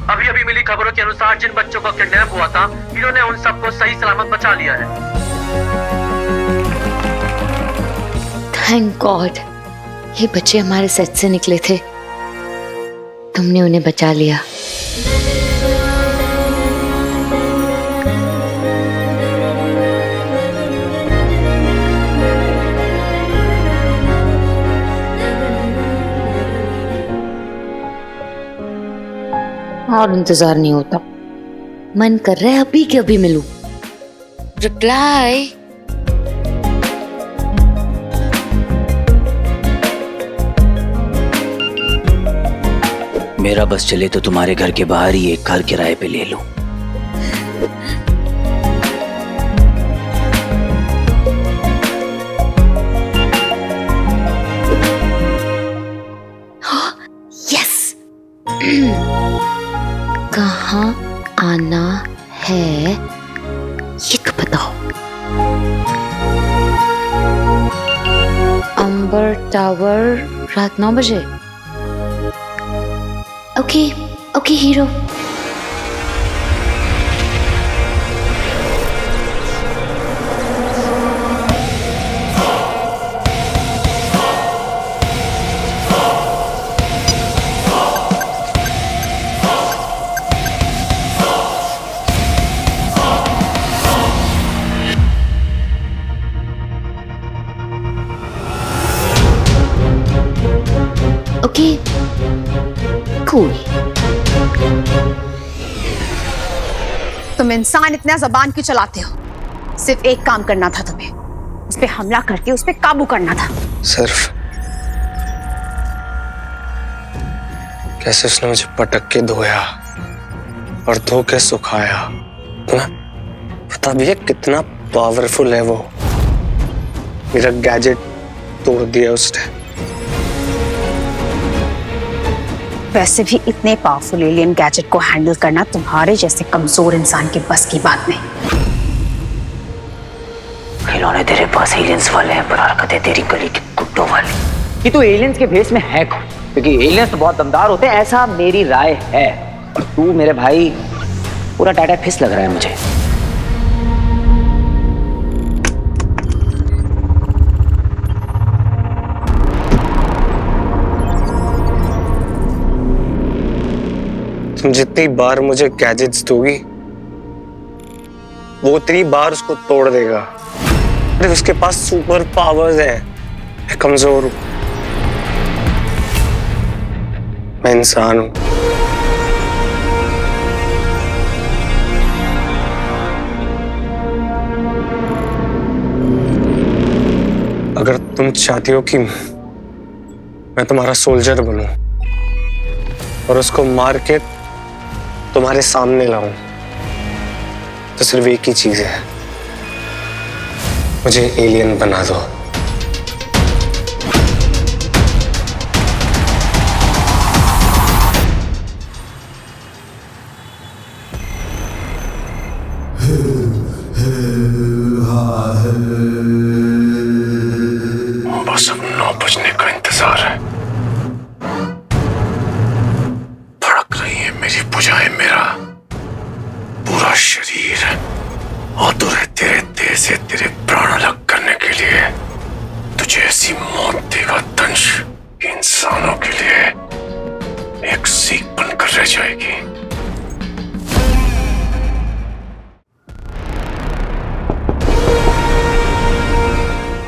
अभी अभी मिली खबरों के अनुसार जिन बच्चों का किडनैप हुआ था, इन्होंने उन सबको सही सलामत बचा लिया है। थैंक गॉड, ये बच्चे हमारे सच से निकले थे। तुमने उन्हें बचा लिया। और इंतजार नहीं होता, मन कर रहा है अभी के अभी मिलूं। रिप्लाई। मेरा बस चले तो तुम्हारे घर के बाहर ही एक घर किराए पे ले लूं। यस। कहाँ आना है ये तो बताओ। अंबर टावर रात 9 बजे। Okay okay hero. Okay cool. तुम इंसान इतना जबान क्यों चलाते हो? सिर्फ एक काम करना था तुम्हें, उस पे हमला करके उस पे काबू करना था। सिर्फ कैसे उसने मुझे पटक के धोया और धो के सुखाया ना, पता भी है कितना पावरफुल है वो। मेरा गैजेट तोड़ दिया उसने। वैसे भी इतने पावरफुल एलियन गैजेट को हैंडल करना तुम्हारे जैसे कमजोर इंसान के बस की बात नहीं। खिलौने तेरे पास एलियंस वाले हैं, पर हरकतें तेरी गली के कुत्तों वाली। कि तू एलियंस के भेस में है कौन? क्योंकि एलियंस तो बहुत दमदार होते हैं, ऐसा मेरी राय है। और तू मेरे भाई पूरा टाटा फिस लग रहा है मुझे। तुम जितनी बार मुझे गैजेट्स दोगी वो उतनी बार उसको तोड़ देगा। अरे उसके पास सुपर पावर्स है। मैं कमजोर हूं, मैं इंसान हूं। अगर तुम चाहती हो कि मैं तुम्हारा सोल्जर बनूं और उसको मार के तुम्हारे सामने लाऊं, तो सिर्फ एक ही चीज है, मुझे एलियन बना दो। बस अब 9 बजने का इंतजार है। धड़क रही है मेरी भुजाएं, मेरा पूरा शरीर आतुर है तेरे देह से तेरे प्राण अलग करने के लिए। तुझे ऐसी मौत देगा दंश कि इंसानों के लिए एक सीख बनकर रह जाएगी।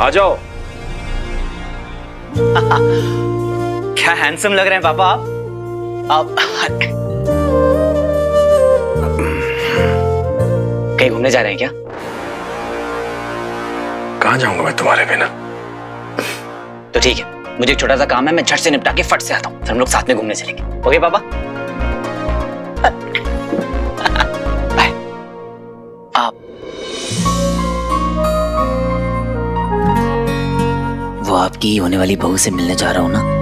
आ जाओ। क्या हैंडसम लग रहे हैं पापा आप। कहीं घूमने जा रहे हैं क्या? कहां जाऊंगा मैं तुम्हारे बिना? तो ठीक है, मुझे एक छोटा सा काम है, मैं झट से निपटा के फट से आता हूँ, फिर हम लोग साथ में घूमने चलेंगे। ओके पापा? बाय। आप वो आपकी होने वाली बहू से मिलने जा रहा हूं ना।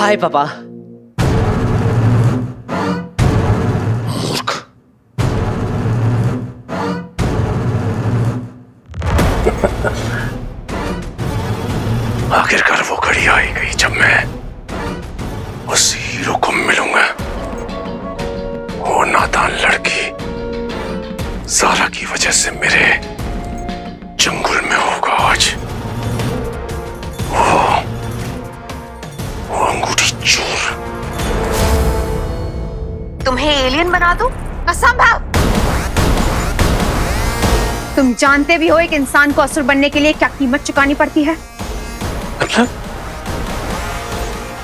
हाय पापा। मूर्ख। आखिरकार वो घड़ी आई गई जब मैं उस हीरो को मिलूंगा। वो नादान लड़की सारा की वजह से मेरे जंगल में होगा आज। वो अंगूठी चोर। तुम्हें एलियन बना दूं? असंभव। तुम जानते भी हो एक इंसान को असुर बनने के लिए क्या कीमत चुकानी पड़ती है? मतलब?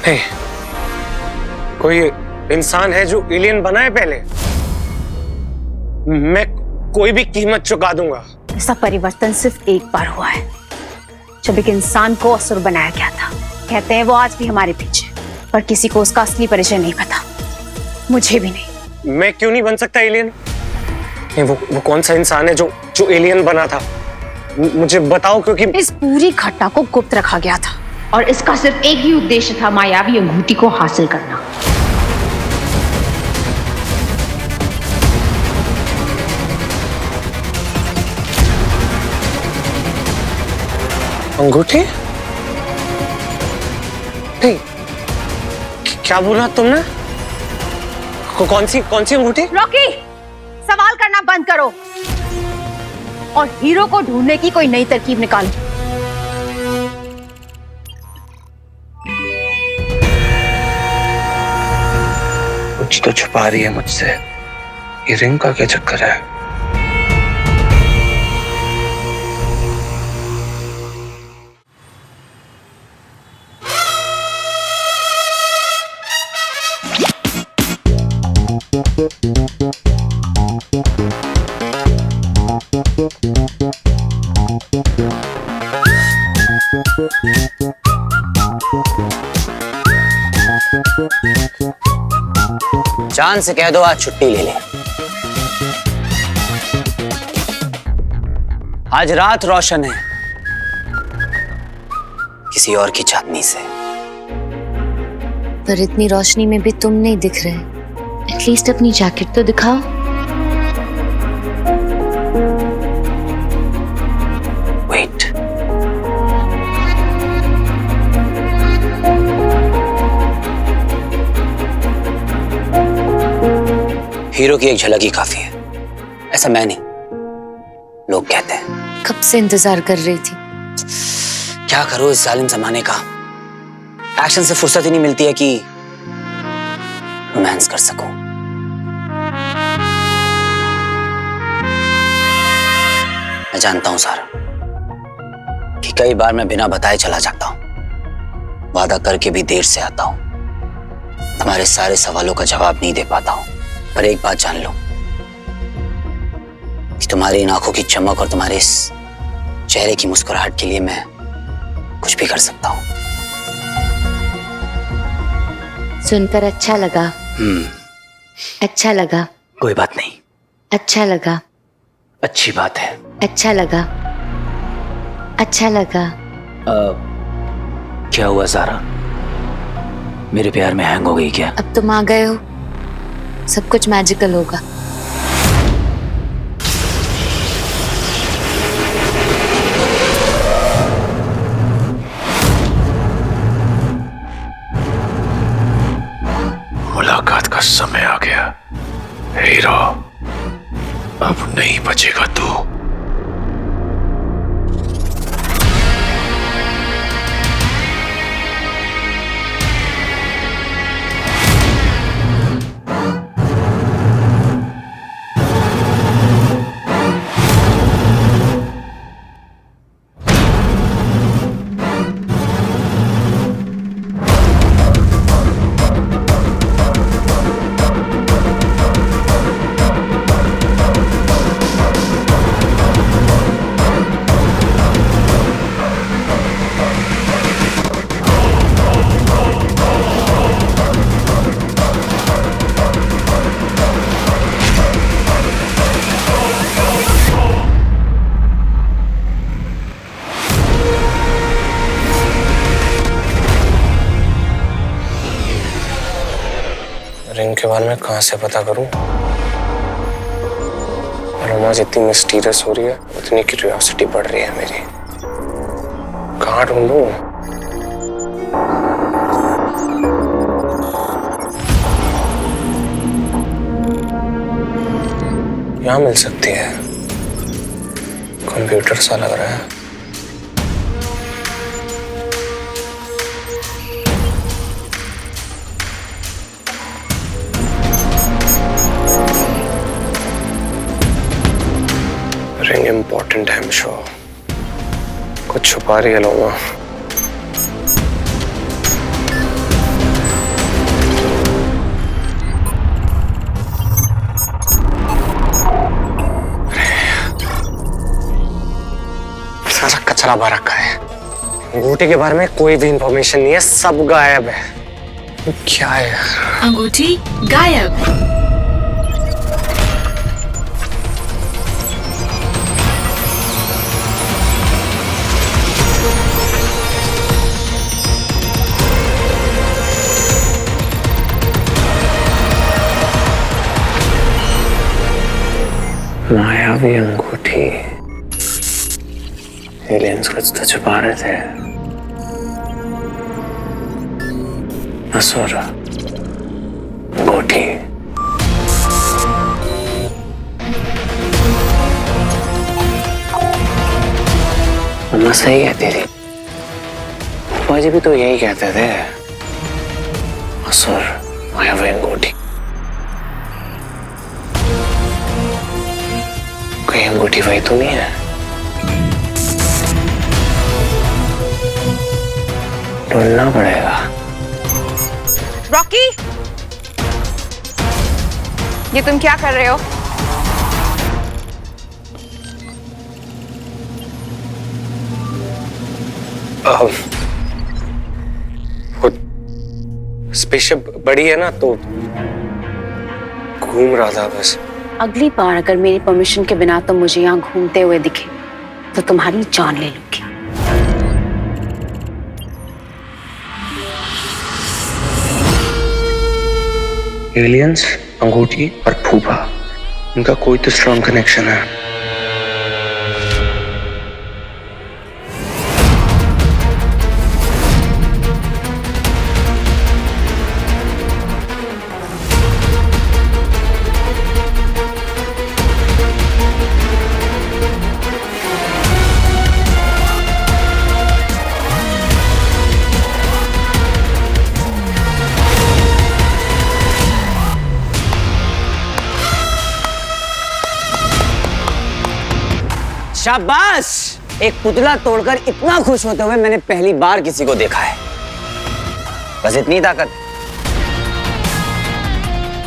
नहीं, कोई इंसान है जो एलियन बना है पहले? मैं कोई भी कीमत चुका दूंगा। ऐसा परिवर्तन सिर्फ एक बार हुआ है, जब एक इंसान को असुर बनाया गया था। कहते हैं वो आज भी हमारे पीछे, पर किसी को उसका असली परिचय नहीं पता, मुझे भी नहीं। मैं क्यों नहीं बन सकता एलियन? वो कौन सा इंसान है जो एलियन बना था? मुझे बताओ, क्योंकि इस पूरी घटना को गुप्त रखा गया था और इसका सिर्फ एक ही उद्देश्य था, मायावी अंगूठी को हासिल करना। अंगूठी? नहीं, क्या बोला तुमने? कौन सी अंगूठी? रॉकी, सवाल करना बंद करो और हीरो को ढूंढने की कोई नई तरकीब निकालो। कुछ तो छुपा रही है मुझसे। ये रिंग का क्या चक्कर है? जान से कह दो आज छुट्टी ले ले। आज रात रोशन है किसी और की चांदनी से। पर इतनी रोशनी में भी तुम नहीं दिख रहे। एटलीस्ट अपनी जैकेट तो दिखाओ। वेट, हीरो की एक झलक ही काफी है, ऐसा मैं नहीं, लोग कहते हैं। कब से इंतजार कर रही थी। क्या करो इस जालिम जमाने का, एक्शन से फुर्सत ही नहीं मिलती है कि रोमांस कर सकूं। मैं जानता हूं सारा कि कई बार मैं बिना बताए चला जाता हूं, वादा करके भी देर से आता हूं, तुम्हारे सारे सवालों का जवाब नहीं दे पाता हूं। पर एक बात जान लो कि तुम्हारी इन आंखों की चमक और तुम्हारे इस चेहरे की मुस्कुराहट के लिए मैं कुछ भी कर सकता हूं। सुनकर अच्छा लगा। अच्छा लगा। कोई बात नहीं, अच्छा लगा। अच्छी बात है। अच्छा लगा। अच्छा लगा। क्या हुआ सारा, मेरे प्यार में हैंग हो गई क्या? अब तुम आ गए हो, सब कुछ मैजिकल होगा। मुलाकात का समय आ गया हीरो, अब नहीं बचेगा तू। बारे में कहां से पता करूं? और रोमा जितनी मिस्टीरियस हो रही है उतनी क्यूरियोसिटी बढ़ रही है मेरी। कहां ढूंढूं? यहाँ मिल सकती है। कंप्यूटर सा लग रहा है। रिंग इम्पोर्टेंट है मिशो। कुछ छुपा रही है लोमा। सारा कचरा भर रखा है। अंगूठी के बारे में कोई भी इंफॉर्मेशन नहीं है, सब गायब है। क्या है? अंगूठी गायब। मायावी अंगूठी। एलियंस कुछ तो छुपा रहे थे। असुर अंगूठी। मम्मा सही कहती थी। पापा जी भी तो यही कहते थे। असुर मायावी अंगूठी। कोई अंगूठी वही तो नहीं है? ढूंढना पड़ेगा। रॉकी, ये तुम क्या कर रहे हो? वो स्पेसशिप बड़ी है ना तो घूम रहा था बस। अगली बार अगर मेरी परमिशन के बिना तुम मुझे यहाँ घूमते हुए दिखे तो तुम्हारी जान ले लूंगी। एलियंस, अंगूठी और फूफा, इनका कोई तो स्ट्रॉन्ग कनेक्शन है। शाबाश! एक पुतला तोड़कर इतना खुश होते हुए मैंने पहली बार किसी को देखा है। बस इतनी ताकत।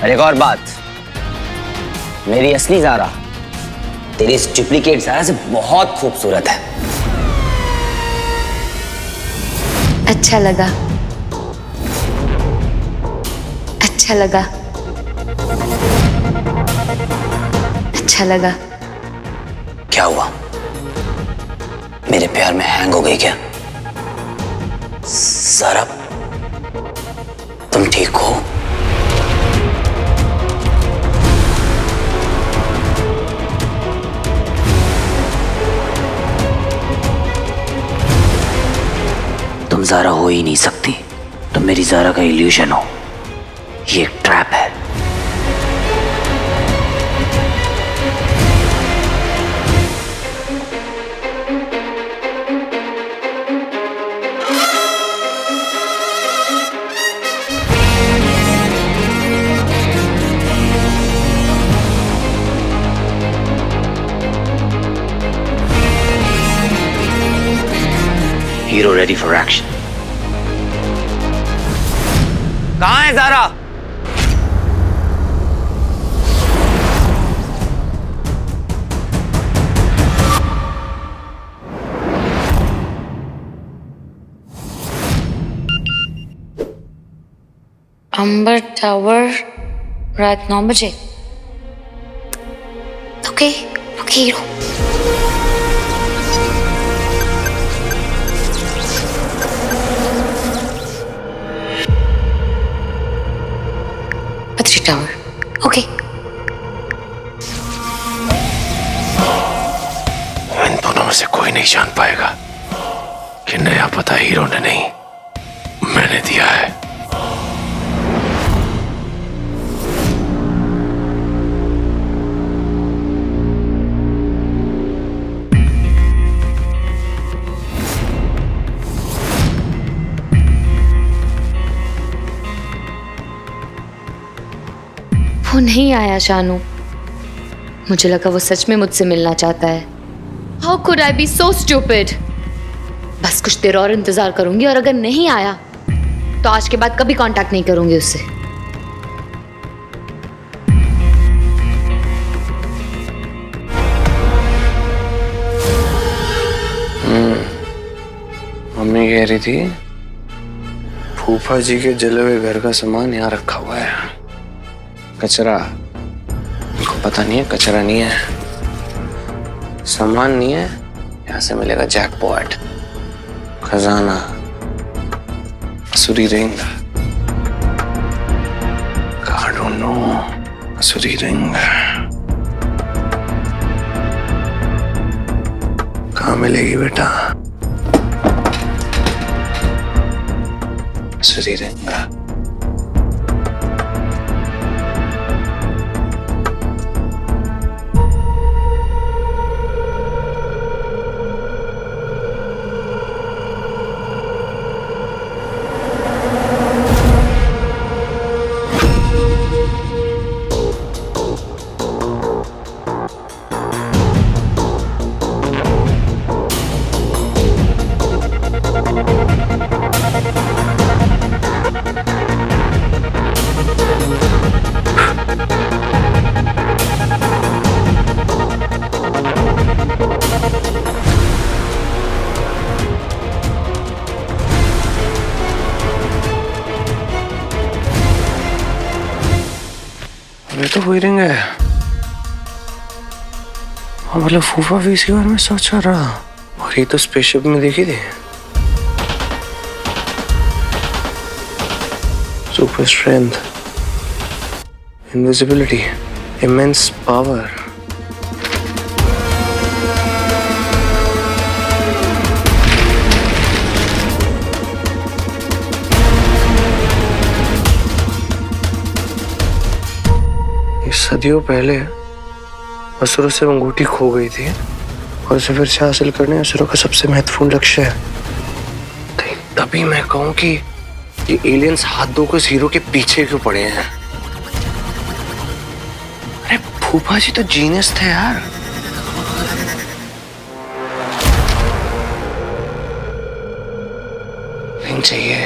और एक और बात, मेरी असली ज़ारा तेरी इस डुप्लीकेट ज़ारा से बहुत खूबसूरत है। अच्छा लगा, अच्छा लगा, अच्छा लगा। क्या हुआ? मेरे प्यार में हैंग हो गई क्या? ज़ारा, तुम ठीक हो? तुम ज़ारा हो ही नहीं सकती। तुम मेरी ज़ारा का इल्यूजन हो। ये एक ट्रैप है। Hero ready for action. कहाँ है ज़ारा? अंबर टावर रात 9 बजे। Okay okay hero. Badri tower. से कोई नहीं जान पाएगा कि नया पता हीरो ने नहीं, मैंने दिया है। वो नहीं आया शानू। मुझे लगा वो सच में मुझसे मिलना चाहता है। How could I be so stupid. बस कुछ देर और इंतजार करूंगी और अगर नहीं आया तो आज के बाद कभी कांटेक्ट नहीं करूंगी उससे। मम्मी कह रही थी फूफा जी के जले हुए घर का सामान यहाँ रखा हुआ है। कचरा, उनको पता नहीं है कचरा नहीं है, सामान नहीं है, यहाँ से मिलेगा जैकपॉट, खजाना, असुरी रिंग। I don't know, असुरी रिंग कहाँ मिलेगी बेटा? असुरी रिंग। ये तो वही रिंग है। हाँ मतलब फूफा भी इसी बारे में सोच रहा, और ये तो स्पेसशिप में देखी थी। Super strength, invisibility, immense power. सदियों पहले असुरों से अंगूठी खो गई थी और उसे फिर से हासिल करने असुरों का सबसे महत्वपूर्ण लक्ष्य है। तभी मैं कहूं कि ये एलियंस हाथ धोकर इस हीरो के पीछे क्यों पड़े हैं? अरे फूफा जी तो जीनियस थे यार। रिंग चाहिए।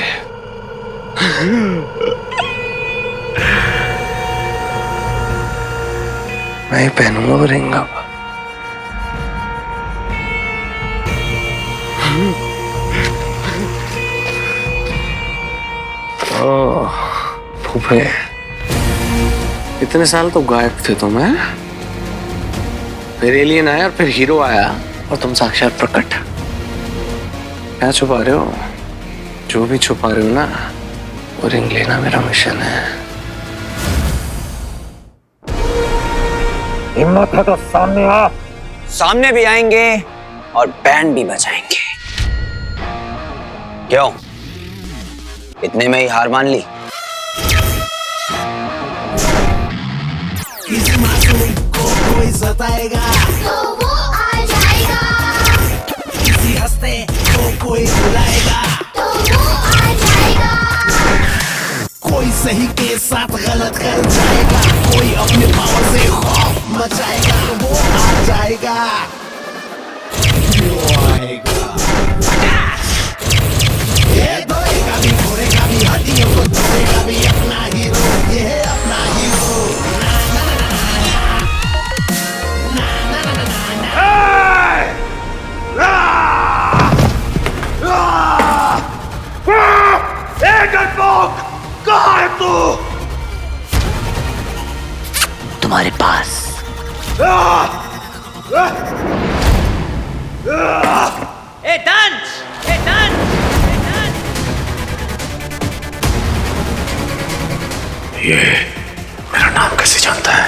मैं ही पहनूंगा वो रिंग अब। ओह फूफे, इतने साल तो गायब थे तुम, हैं? फिर एलियन आया और फिर हीरो आया और तुम साक्षात प्रकट। क्या छुपा रहे हो? जो भी छुपा रहे हो ना, वो रिंग लेना मेरा मिशन है। हिम्मत है तो सामने आ। सामने भी आएंगे और बैंड भी बजाएंगे। क्यों, इतने में ही हार मान ली? किसी मासूम को कोई सताएगा तो वो आ जाएगा, किसी हंसते को कोई बुलाएगा तो वो आ जाएगा, कोई सही के साथ गलत कर जाएगा, कोई अपने पावर से खौफ मचाएगा तो वो आ जाएगा। वो आएगा, ये धोएगा भी, घोरेगा भी, हड्डियों को तोड़ेगा भी, अपना हीरो, ये है अपना हीरो। कहाँ है तू? तुम्हारे पास। ए डंच! ए डंच! ए डंच! ये मेरा नाम कैसे जानता है?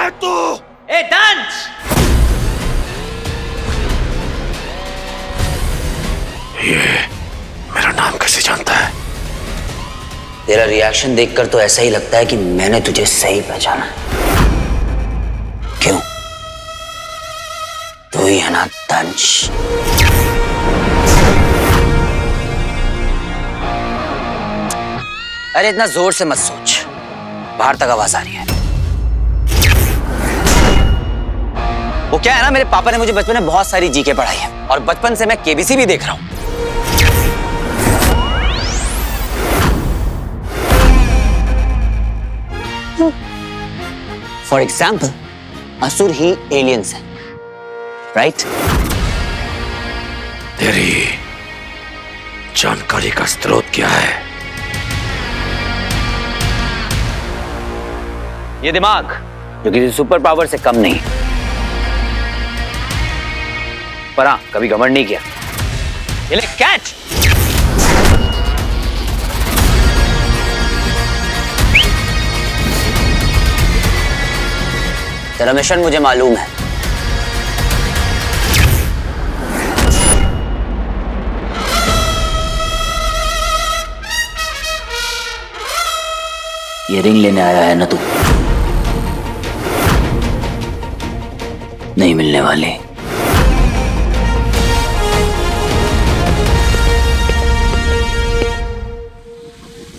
है तू? ए दंश! ये मेरा नाम कैसे जानता है? तेरा रिएक्शन देखकर तो ऐसा ही लगता है कि मैंने तुझे सही पहचाना है। क्यों? तू ही है ना दंश? अरे इतना जोर से मत सोच, बाहर तक आवाज आ रही है। वो क्या है ना, मेरे पापा ने मुझे बचपन में बहुत सारी जीके पढ़ाई है और बचपन से मैं केबीसी भी देख रहा हूं। फॉर एग्जाम्पल, असुर ही एलियंस है, राइट? तेरी जानकारी का स्रोत क्या है? ये दिमाग जो किसी सुपर पावर से कम नहीं, पर हाँ कभी घमंड नहीं किया। ये ले कैच। तेरा मिशन मुझे मालूम है। ये रिंग लेने आया है ना तू? नहीं मिलने वाले।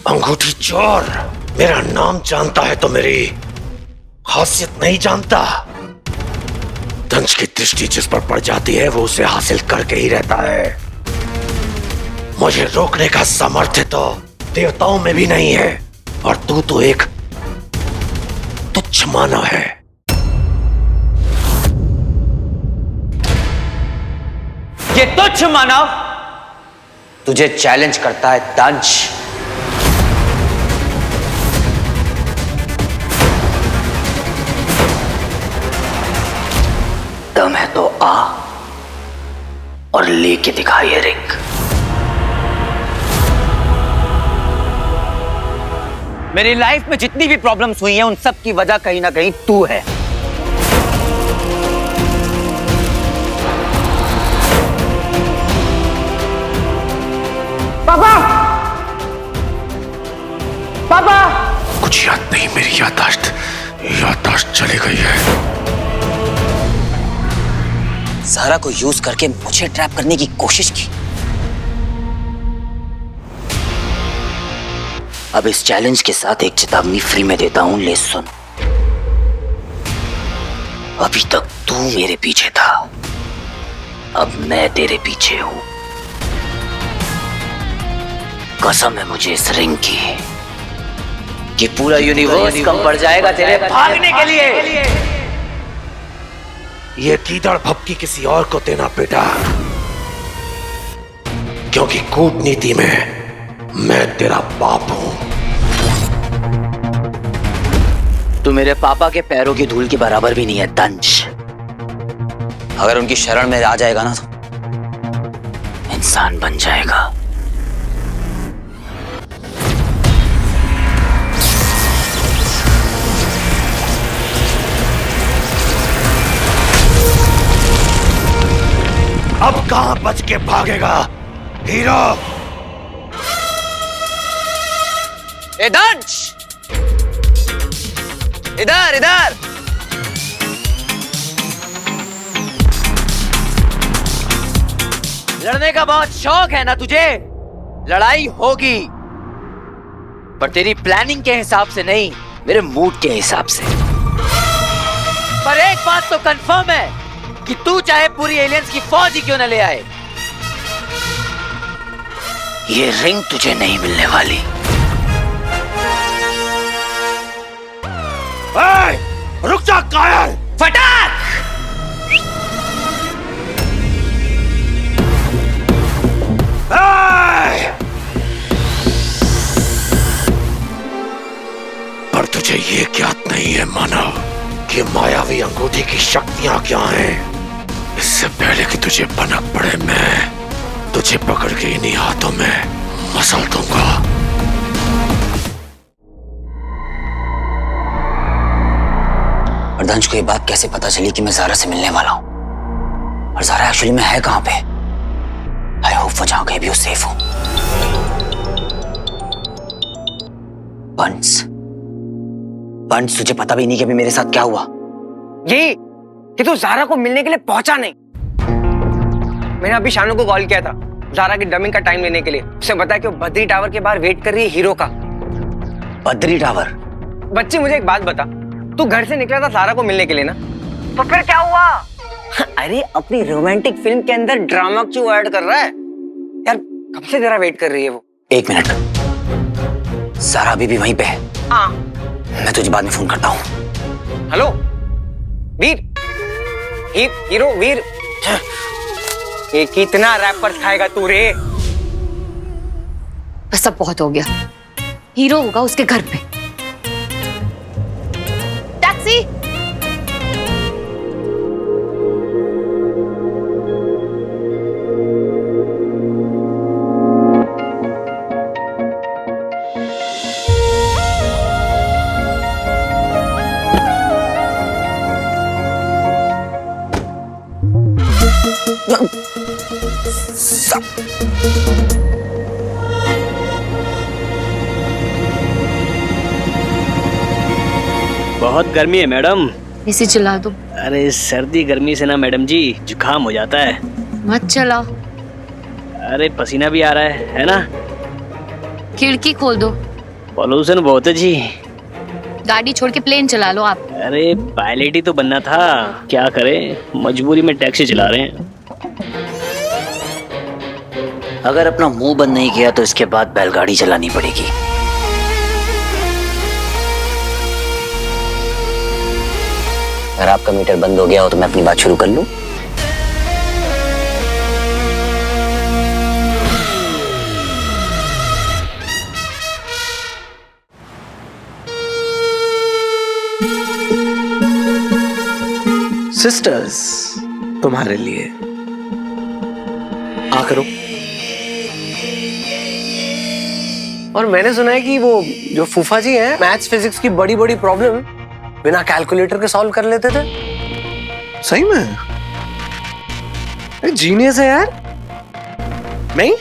अंगूठी चोर, मेरा नाम जानता है तो मेरी खासियत नहीं जानता। दंश की दृष्टि जिस पर पड़ जाती है वो उसे हासिल करके ही रहता है। मुझे रोकने का सामर्थ्य तो देवताओं में भी नहीं है, और तू तो एक तुच्छ मानव है। ये तुच्छ मानव तुझे चैलेंज करता है दंश। दम है तो आ और लेके दिखा ये रिंग। मेरी लाइफ में जितनी भी प्रॉब्लम्स हुई हैं उन सब की वजह कहीं ना कहीं तू है। पापा! पापा! कुछ याद नहीं, मेरी याददाश्त चली गई है। ज़हरा को यूज करके मुझे ट्रैप करने की कोशिश की। अब इस चैलेंज के साथ एक चेतावनी फ्री में देता हूं, ले सुन। अभी तक तू मेरे पीछे था, अब मैं तेरे पीछे हूं। कसम है मुझे इस रिंग की कि पूरा यूनिवर्स कम पड़ जाएगा तेरे भागने के लिए। ये कीदड़ भपकी किसी और को देना बेटा, क्योंकि कूटनीति में मैं तेरा बाप हूं। तू मेरे पापा के पैरों की धूल के बराबर भी नहीं है दंश। अगर उनकी शरण में आ जाएगा ना तो इंसान बन जाएगा। अब कहां बच के भागेगा हीरो? ए दंश, इधर इधर। लड़ने का बहुत शौक है ना तुझे? लड़ाई होगी, पर तेरी प्लानिंग के हिसाब से नहीं, मेरे मूड के हिसाब से। पर एक बात तो कंफर्म है कि तू चाहे पूरी एलियंस की फौज ही क्यों न ले आए, ये रिंग तुझे नहीं मिलने वाली। रुक जा कायल! फटाक! पर तुझे ये ज्ञात नहीं है मानव कि मायावी अंगूठी की शक्तियां क्या हैं। इससे पहले कि तुझे भनक पड़े, मैं तुझे पकड़ के इन्हीं हाथों में मसल दूंगा। और दंश को ये बात कैसे पता चली कि मैं ज़ारा से मिलने वाला हूँ? और ज़ारा एक्चुअली में है कहाँ पे? आई होप वो जहाँ कहीं भी वो सेफ हो। बंस, बंस तुझे पता भी नहीं कि अभी मेरे साथ क्या हुआ? ये कि तू ज़ारा को मिलने के लिए पहुंचा नहीं। मैंने अभी शानू को कॉल किया था ज़ारा की डबिंग का टाइम लेने के लिए। उसे बताया कि वो बद्री टावर के बाहर वेट कर रही है हीरो का। बद्री टावर? बच्ची मुझे एक बात बता, तू घर से निकला था ज़ारा को मिलने के लिए ना, तो फिर क्या हुआ? अरे अपनी रोमांटिक फिल्म के अंदर ड्रामा क्यों ऐड कर रहा है यार? कब से तेरा वेट कर रही है वो? 1 मिनट, ज़ारा अभी भी वहीं पे है। हाँ, मैं तुझे बाद में फोन करता हूँ। हेलो वीर, हीरो वीर, ये कितना रैपर्स खाएगा तू रे? बस अब बहुत हो गया। हीरो होगा उसके घर पे। टैक्सी। बहुत गर्मी है मैडम। इसे चला दो। अरे सर्दी गर्मी से ना मैडम जी जुकाम हो जाता है। मत चलाओ। अरे पसीना भी आ रहा है ना? खिड़की खोल दो। पॉल्यूशन बहुत है जी। गाड़ी छोड़ के प्लेन चला लो आप। अरे पायलट ही तो बनना था, क्या करें, मजबूरी में टैक्सी चला रहे हैं। अगर अपना मुंह बंद नहीं किया तो इसके बाद बैलगाड़ी चलानी पड़ेगी। अगर आपका मीटर बंद हो गया हो तो मैं अपनी बात शुरू कर लूं? सिस्टर्स, तुम्हारे लिए आ करो। और मैंने सुना है कि वो जो फूफा जी हैं, मैथ्स फिजिक्स की बड़ी बड़ी प्रॉब्लम बिना कैलकुलेटर के सॉल्व कर लेते थे। सही में? जीनियस है यार। नहीं,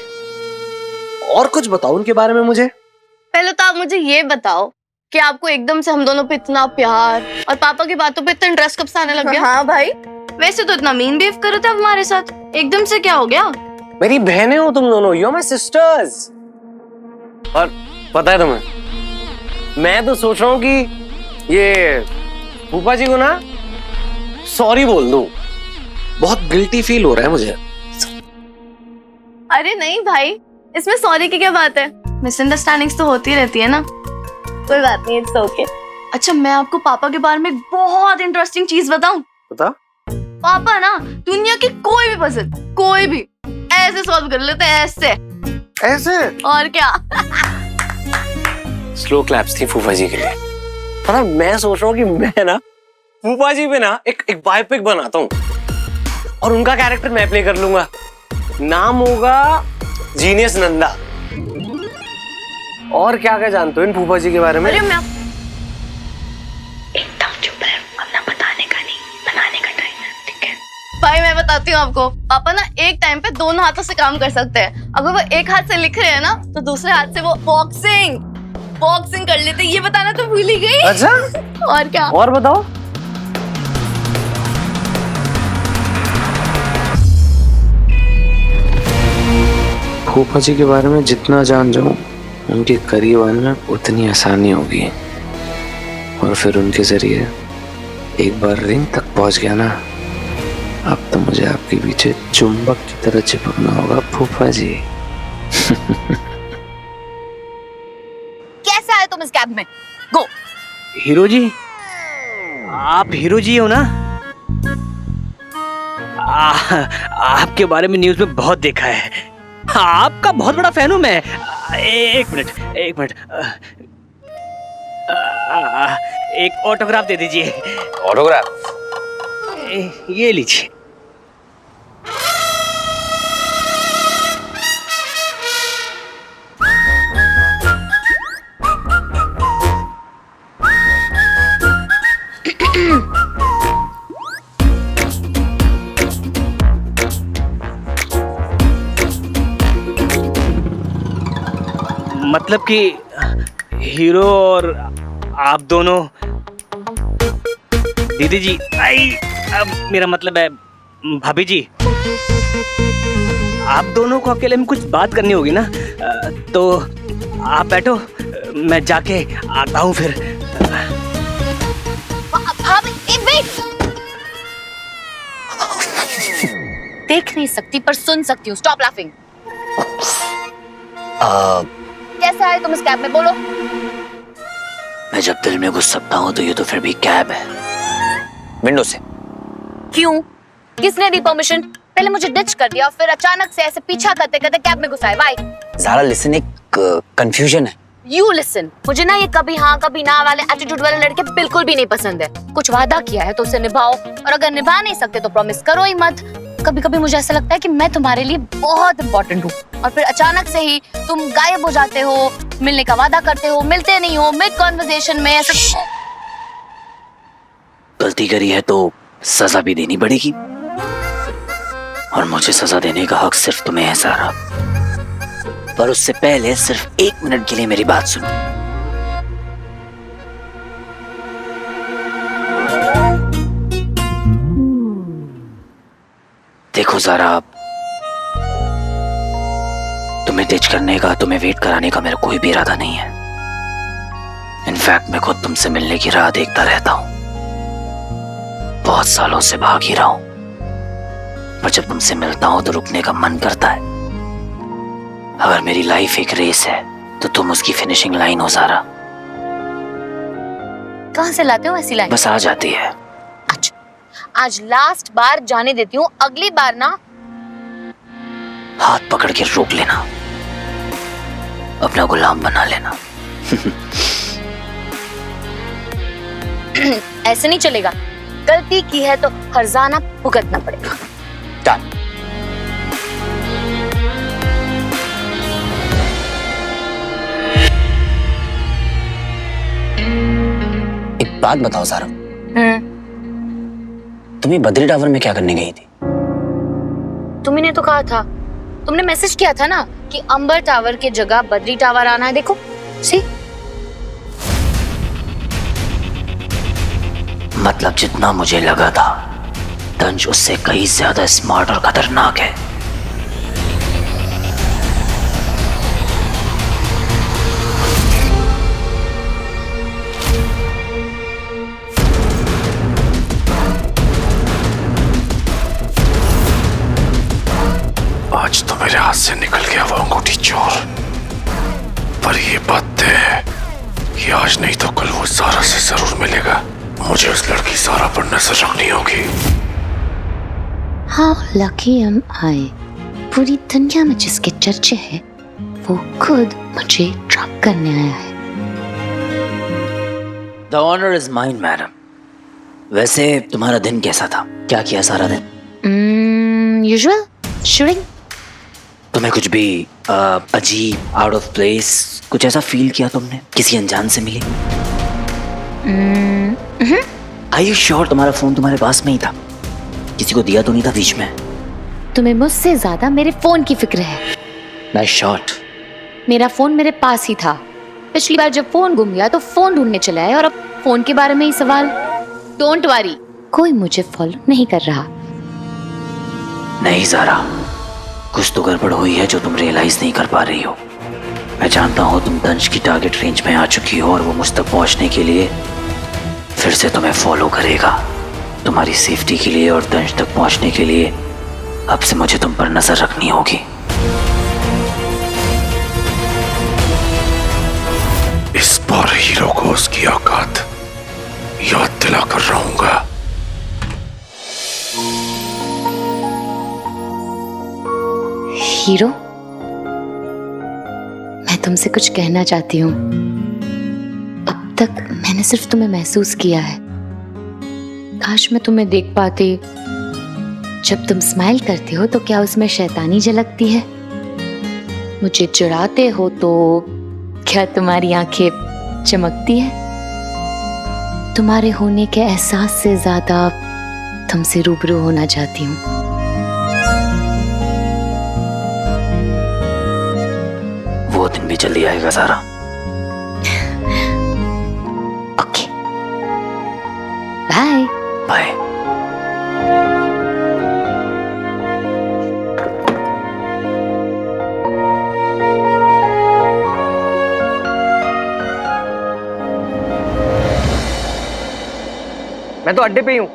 और कुछ बताओ उनके बारे में मुझे। पहले तो आप मुझे ये बताओ कि आपको एकदम से हम दोनों पे इतना प्यार और पापा की बातों पे इतना इंटरेस्ट कब से आने लग गया? हाँ भाई, वैसे तो इतना मीन बिहेव कर रहे थे हमारे साथ, एकदम से क्या हो गया? मेरी बहनें हो तुम दोनों, यू आर माय सिस्टर्स। और पता है तुम्हें, मैं तो सोच रहा हूँ कि ये फूफा जी को ना सॉरी बोल दूं। बहुत गिल्टी फील हो रहा है मुझे। अरे नहीं भाई, इसमें सॉरी की क्या बात है? मिसअंडरस्टैंडिंग्स तो होती रहती है ना, कोई बात नहीं, इट्स ओके। अच्छा, मैं आपको पापा के बारे में एक बहुत इंटरेस्टिंग चीज बताऊं? बता। पापा ना दुनिया की कोई भी पजल, कोई भी ऐसे सॉल्व कर लेते हैं, ऐसे और क्या। स्लो क्लैप्स थी फूफा जी के लिए। पता, मैं सोच रहा हूँ कि मैं ना फूफा जी पे ना एक बायोपिक बनाता हूँ और उनका कैरेक्टर मैं प्ले कर लूंगा। नाम होगा जीनियस नंदा। और क्या क्या जानते हो इन फूफा जी के बारे में? अरे मैं एकदम चुप रहे, अपना बताने का नहीं, बनाने का टाइम है, ठीक है? भाई मैं बताती हूँ आपको, पापा ना एक टाइम पे दोनों हाथों से काम कर सकते हैं। अगर वो एक हाथ से लिख रहे हैं ना, तो दूसरे हाथ से वो बॉक्सिंग कर लेते। ये बताना तो भूल ही गई। अच्छा, और क्या? और बताओ। फूफा जी के बारे में जितना जान जाऊं, उनके करीब आना उतनी आसानी होगी। और फिर उनके जरिए एक बार रिंग तक पहुंच गया ना, अब तो मुझे आपके पीछे चुंबक की तरह चिपकना होगा फूफा जी। कैसे आए तुम इस कैब में? गो। हीरो जी, आप हीरो जी हो ना? आपके बारे में न्यूज में बहुत देखा है, आपका बहुत बड़ा फैन हूं मैं। एक मिनट एक ऑटोग्राफ दे दीजिए। ऑटोग्राफ? ये लीजिए। मतलब कि हीरो और आप दोनों। दीदी जी, आई अब मेरा मतलब है भाभी जी, आप दोनों को अकेले में कुछ बात करनी होगी ना, तो आप बैठो, मैं जाके आता हूँ फिर। भाभी, वेट। देख नहीं सकती पर सुन सकती हूँ। Stop laughing. कैसे आए तुम इस कैब में, बोलो? मैं जब दिल में घुस सकता हूँ तो ये तो फिर भी कैब है, विंडो से। क्यों? किसने दी परमिशन? पहले मुझे डिच कर दिया और फिर अचानक से ऐसे पीछा करते करते कैब में घुसाए। व्हाई? ज़ारा लिसन, एक कंफ्यूजन है। यू लिसन, मुझे ना ये कभी हाँ कभी ना वाले एटीट्यूड वाले लड़के बिल्कुल भी नहीं पसंद है। कुछ वादा किया है तो उसे निभाओ, और अगर निभा नहीं सकते तो प्रॉमिस करो ही मत। कभी कभी मुझे ऐसा लगता है कि मैं तुम्हारे लिए बहुत इंपॉर्टेंट हूँ, और फिर अचानक से ही तुम गायब हो जाते हो, मिलने का वादा करते हो, मिलते नहीं हो, मिड कॉन्वर्सेशन में ऐसा। गलती करी है तो सजा भी देनी पड़ेगी, और मुझे सजा देने का हक सिर्फ तुम्हें है ज़ारा। पर उससे पहले सिर्फ 1 मिनट के लिए मेरी बात सुनो। देखो ज़ारा, तुम्हें डिच करने का, तुम्हें वेट कराने का मेरा कोई भी इरादा नहीं है। इनफैक्ट मैं खुद तुमसे मिलने की राह देखता रहता हूं। बहुत सालों से भाग ही रहा हूं, पर जब तुमसे मिलता हूं तो रुकने का मन करता है। अगर मेरी लाइफ एक रेस है तो तुम उसकी फिनिशिंग लाइन हो ज़ारा। कहां से लाते हो ऐसी लाइन? बस आ जाती है। अच्छा, आज लास्ट बार जाने देती हूँ, अगली बार ना हाथ पकड़ के रोक लेना, अपना गुलाम बना लेना। ऐसे नहीं चलेगा, गलती की है तो हर्जाना भुगतना पड़ेगा। डन। एक बात बताओ ज़ारा, तुम्हें बद्री टावर में क्या करने गई थी? तुमने तो कहा था, तुमने मैसेज किया था ना कि अंबर टावर की जगह बद्री टावर आना है। देखो सी, मतलब जितना मुझे लगा था, तंज उससे कहीं ज्यादा स्मार्ट और खतरनाक है। आज तो मेरे हाथ से निकल गया वो अंगूठी चोर, पर ये बात तय है कि आज नहीं तो कल वो ज़ारा से जरूर मिलेगा। मुझे उस लड़की ज़ारा पर नजर रखनी होगी। How lucky am I? पूरी दुनिया में जिसके चर्चे हैं वो खुद मुझे ट्रैप करने आया है। The honor is mine, madam. वैसे तुम्हारा दिन कैसा था? क्या किया सारा दिन? Usual shooting। तुम्हें कुछ भी अजीब, आउट ऑफ प्लेस, कुछ ऐसा फील किया तुमने? किसी अनजान से मिली? Are you sure तुम्हारा फोन तुम्हारे पास में ही था? किसी को दिया तो नहीं था बीच में? तुम्हें मुझसे ज्यादा मेरे फोन की फिक्र है। Nice shot. मेरा फोन मेरे पास ही था। पिछली बार जब फोन गुम गया तो फोन ढूंढने चले आए, और अब फोन के बारे में ही सवाल। डोंट वरी, कोई मुझे फॉलो नहीं कर रहा। नहीं ज़ारा, कुछ तो गड़बड़ हुई है जो तुम रियलाइज नहीं कर पा रही हो। मैं जानता हूँ तुम तंज की टारगेट रेंज में आ चुकी हो, और वो मुझ तक पहुँचने के लिए फिर से तुम्हें फॉलो करेगा। तुम्हारी सेफ्टी के लिए और तंज तक पहुँचने के लिए अब से मुझे तुम पर नजर रखनी होगी। इस बार हीरो को उसकी औकात याद दिलाकर रहूंगा। हीरो, मैं तुमसे कुछ कहना चाहती हूँ। अब तक मैंने सिर्फ तुम्हें महसूस किया है। काश मैं तुम्हें देख पाती। जब तुम स्माइल करते हो तो क्या उसमें शैतानी झलकती है? मुझे चिढ़ाते हो तो क्या तुम्हारी आंखें चमकती है? तुम्हारे होने के एहसास से ज्यादा तुमसे रूबरू होना चाहती हूँ। दिन भी जल्दी आएगा ज़ारा। Okay, bye bye. मैं तो अड्डे पे ही हूँ,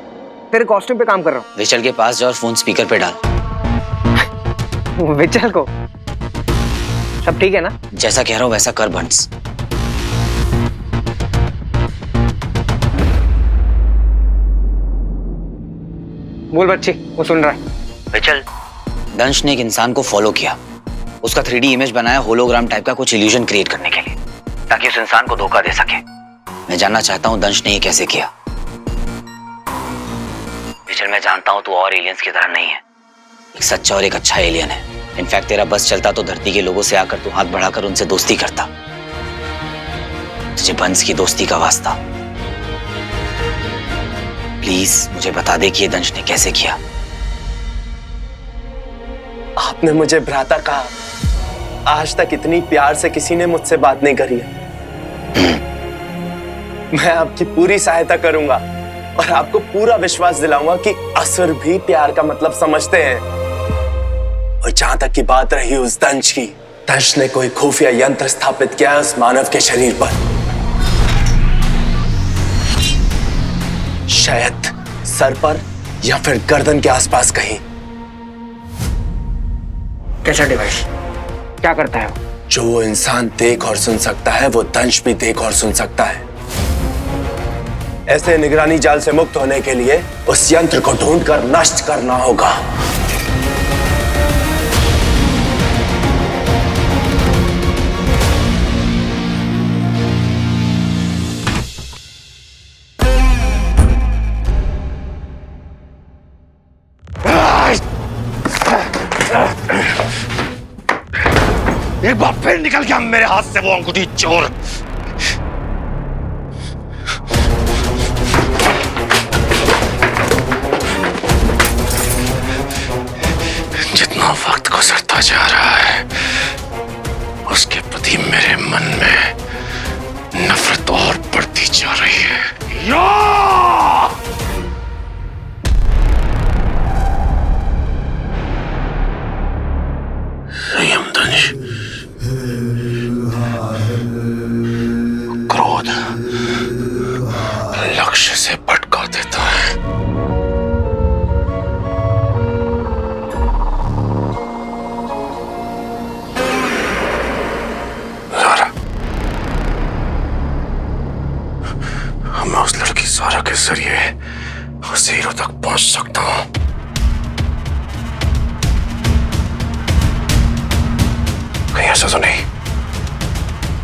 तेरे कॉस्ट्यूम पे काम कर रहा हूँ। विचल के पास जा और फोन स्पीकर पे डाल। विचल को सब ठीक है ना? जैसा कह रहा हूँ वैसा कर बंस। बोल बच्ची, वो सुन रहा है। विचल, दंश ने एक इंसान को फॉलो किया, उसका 3D इमेज बनाया होलोग्राम टाइप का कुछ इल्यूजन क्रिएट करने के लिए, ताकि उस इंसान को धोखा दे सके। मैं जानना चाहता हूँ दंश ने ये कैसे किया। विचल, मैं जानता हूँ तू और एलियंस की तरह नहीं है, एक सच्चा और एक अच्छा एलियन है। इनफैक्ट तेरा बस चलता तो धरती के लोगों से आकर तू हाथ बढ़ाकर उनसे दोस्ती करता। तुझे बंस की दोस्ती का वास्ता। प्लीज मुझे बता दे कि ये दंश ने कैसे किया। आपने मुझे भ्राता कहा, आज तक इतनी प्यार से किसी ने मुझसे बात नहीं करी है। मैं आपकी पूरी सहायता करूंगा और आपको पूरा विश्वास दिलाऊंगा कि असुर भी प्यार का मतलब समझते हैं। और जहां तक की बात रही उस दंश की, दंश ने कोई खुफिया यंत्र स्थापित किया है उस मानव के शरीर पर। शायद सर पर या फिर गर्दन के आसपास कहीं। कैसा डिवाइस? क्या करता है वो? जो वो इंसान देख और सुन सकता है, वो दंश भी देख और सुन सकता है। ऐसे निगरानी जाल से मुक्त होने के लिए उस यंत्र को ढूंढकर नष्ट करना होगा। एक बार फिर निकल गया मेरे हाथ से वो अंगूठी चोर। जितना वक्त गुजरता जा रहा है उसके प्रति मेरे मन में नफरत और बढ़ती जा रही है। या! संयम दंश, क्रोध लक्ष्य से भटका देता है। ज़ारा, मैं उस लड़की ज़ारा के जरिए उस हीरो तक पहुंच सकता हूं। कहीं ऐसा तो नहीं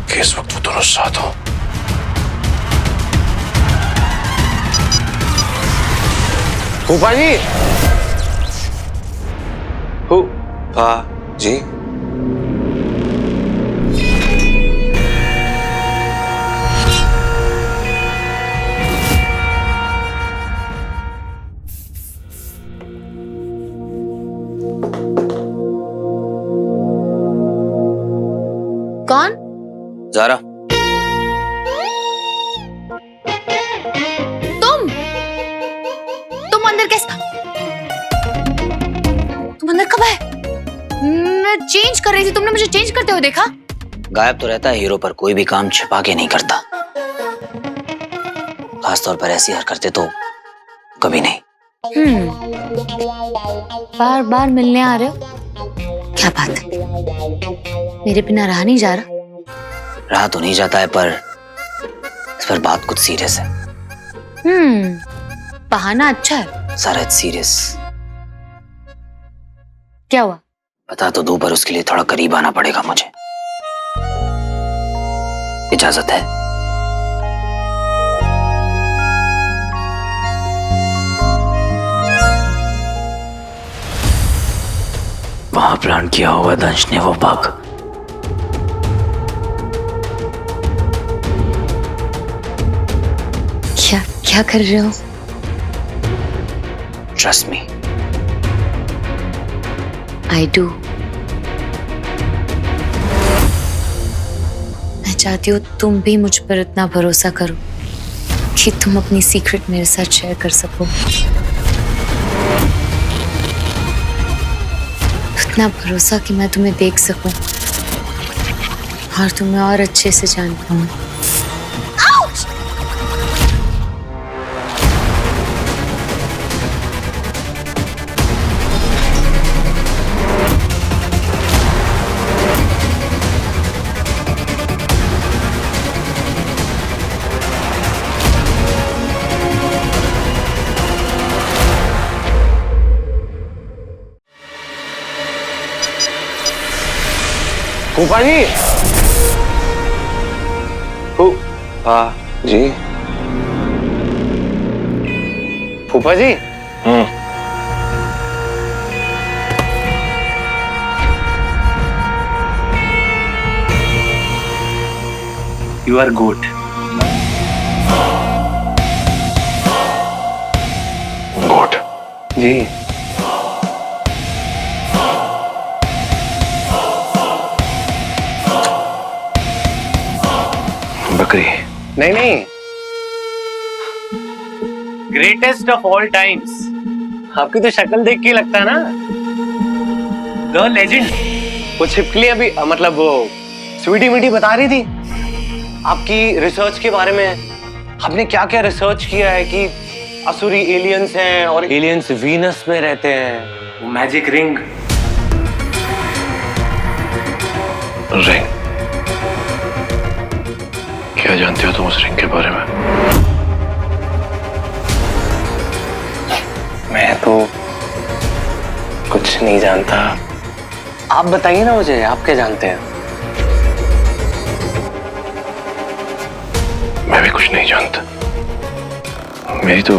कि इस वक्त वो दोनों साथ हो। फूफा जी, फूफा जी, कौन? ज़ारा। तुम अंदर कैसे? तुम अंदर कब आए? मैं चेंज कर रही थी, तुमने मुझे चेंज करते हुए देखा? गायब तो रहता है हीरो, पर कोई भी काम छिपा के नहीं करता। खासतौर पर ऐसी हरकतें तो कभी नहीं। बार बार मिलने आ रहे हो, क्या बात है? मेरे बिना रहा नहीं जा रहा? रहा तो नहीं जाता है, पर इस पर बात कुछ सीरियस है। बहाना अच्छा है। सारा सीरियस। क्या हुआ? बता तो दूं, पर उसके लिए थोड़ा करीब आना पड़ेगा मुझे। इजाजत है? वहां प्लान किया हुआ दंश ने वो बाग। क्या कर रहे हो? Trust me, I do. चाहती हूँ तुम भी मुझ पर इतना भरोसा करो कि तुम अपनी सीक्रेट मेरे साथ शेयर कर सको, इतना भरोसा कि मैं तुम्हें देख सकूं और तुम्हें और अच्छे से जान पाऊं। फूफा जी। फूफा जी। फूफा जी। You are good. गुड जी। बकरी नहीं नहीं, ग्रेटेस्ट ऑफ ऑल टाइम्स। आपकी तो शक्ल देख के लगता है ना, द लेजेंड। वो छिपकली अभी मतलब वो स्वीटी मीठी बता रही थी आपकी रिसर्च के बारे में। आपने क्या क्या रिसर्च किया है कि असुरी एलियंस हैं और एलियंस वीनस में रहते हैं। वो मैजिक रिंग। रिंग? क्या जानते हो तुम उस रिंग के बारे में? मैं तो कुछ नहीं जानता। आप बताइए ना मुझे, आप क्या जानते हैं? मैं भी कुछ नहीं जानता। मेरी तो